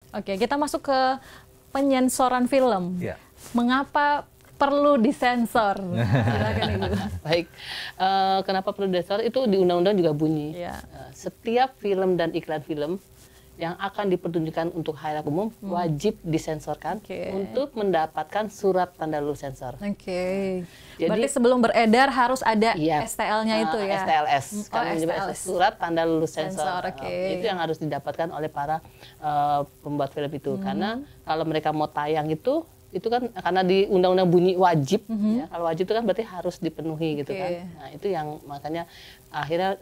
Oke, kita masuk ke penyensoran film. Ya. Mengapa perlu disensor? Silakan Ibu. Baik, kenapa perlu disensor? Itu di undang-undang juga bunyi. Ya. Setiap film dan iklan film yang akan dipertunjukkan untuk khalayak umum wajib disensorkan untuk mendapatkan surat tanda lulus sensor. Oke. Jadi, berarti sebelum beredar harus ada STL-nya itu ya? STLS. Oh, Kami menyebut STLS. surat tanda lulus sensor. Oke. Itu yang harus didapatkan oleh para pembuat film itu. Karena kalau mereka mau tayang itu kan karena di undang-undang bunyi wajib. Ya, kalau wajib itu kan berarti harus dipenuhi gitu kan. Nah itu yang makanya akhirnya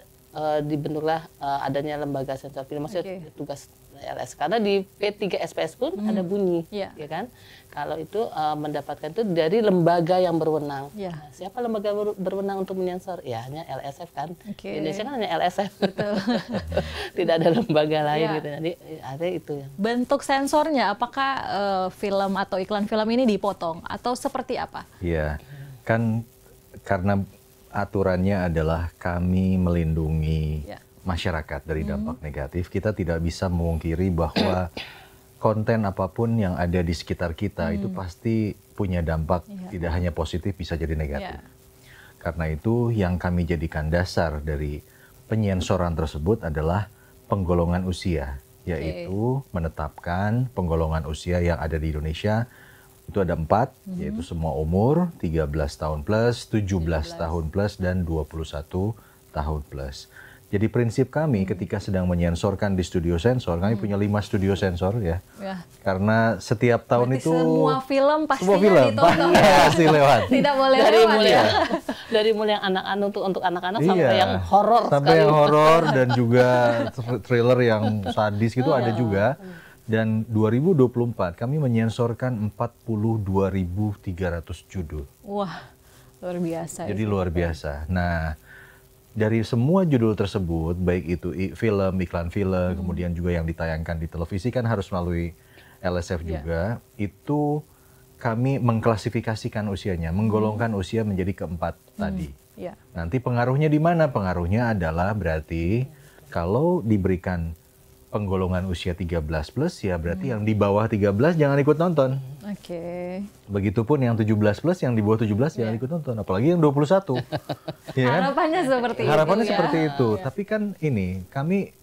dibentuklah adanya lembaga sensor film, maksudnya tugas LS, karena di P3SPS pun ada bunyi, ya kan? Kalau itu mendapatkan itu dari lembaga yang berwenang. Nah, siapa lembaga berwenang untuk menyensor? Ya hanya LSF kan. Di Indonesia kan hanya LSF. Betul. Tidak ada lembaga lain gitu. Jadi ada itu yang. Bentuk sensornya apakah film atau iklan film ini dipotong atau seperti apa? Iya, kan karena aturannya adalah kami melindungi masyarakat dari dampak negatif. Kita tidak bisa memungkiri bahwa konten apapun yang ada di sekitar kita itu pasti punya dampak, tidak hanya positif, bisa jadi negatif. Karena itu yang kami jadikan dasar dari penyensoran tersebut adalah penggolongan usia, yaitu menetapkan penggolongan usia yang ada di Indonesia. Itu ada 4, yaitu semua umur, 13 tahun plus, 17 tahun plus, dan 21 tahun plus. Jadi prinsip kami ketika sedang menyensorkan di studio sensor, kami punya 5 studio sensor ya. Karena setiap tahun berarti itu semua film pastinya ditonton. Pasti lewat. Tidak boleh dari lewat mulai ya. Dari mulai yang anak-anak untuk anak-anak sampai yang horor sampai yang horor dan juga thriller yang sadis gitu ada juga. Dan 2024 kami menyensorkan 42.300 judul. Wah, luar biasa. Jadi luar biasa. Nah, dari semua judul tersebut, baik itu film, iklan film, kemudian juga yang ditayangkan di televisi kan harus melalui LSF juga, itu kami mengklasifikasikan usianya, menggolongkan usia menjadi keempat tadi. Nanti pengaruhnya di mana? Pengaruhnya adalah berarti kalau diberikan penggolongan usia 13 plus ya berarti yang di bawah 13 jangan ikut nonton. Begitupun yang 17 plus, yang di bawah 17 jangan ikut nonton, apalagi yang 21. Ya kan? Harapannya seperti itu. Harapannya seperti itu. Tapi kan ini kami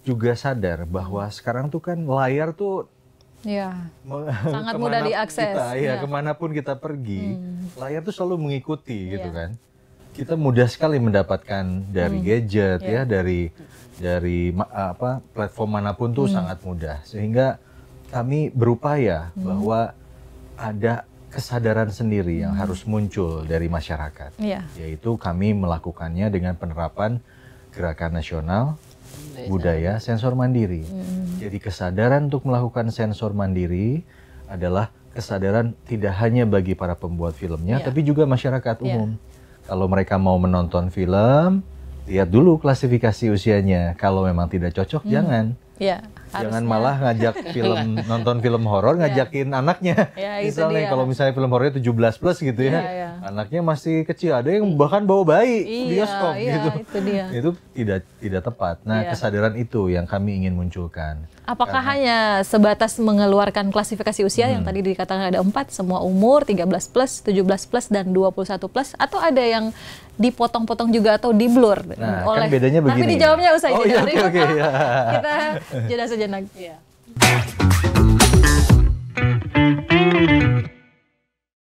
juga sadar bahwa sekarang tuh kan layar tuh sangat mudah diakses. Kemanapun kita pergi, layar tuh selalu mengikuti gitu kan. Kita mudah sekali mendapatkan dari gadget ya, dari platform manapun tuh sangat mudah. Sehingga kami berupaya bahwa ada kesadaran sendiri yang harus muncul dari masyarakat. Yaitu kami melakukannya dengan penerapan Gerakan Nasional Budaya Sensor Mandiri. Jadi kesadaran untuk melakukan sensor mandiri adalah kesadaran tidak hanya bagi para pembuat filmnya, tapi juga masyarakat umum. Kalau mereka mau menonton film, lihat dulu klasifikasi usianya. Kalau memang tidak cocok, jangan. Jangan malah ngajak nonton film horor, ngajakin anaknya. Misalnya kalau misalnya film horornya 17 plus gitu ya, anaknya masih kecil. Ada yang bahkan bawa bayi bioskop gitu. Itu tidak tepat. Nah, kesadaran itu yang kami ingin munculkan. Apakah hanya sebatas mengeluarkan klasifikasi usia yang tadi dikatakan ada 4, semua umur, 13 plus, 17 plus, dan 21 plus, atau ada yang dipotong-potong juga atau di-blur? Nah, kan bedanya begini. Tapi dijawabnya usai jeda. Oke, Kita jeda sejenak.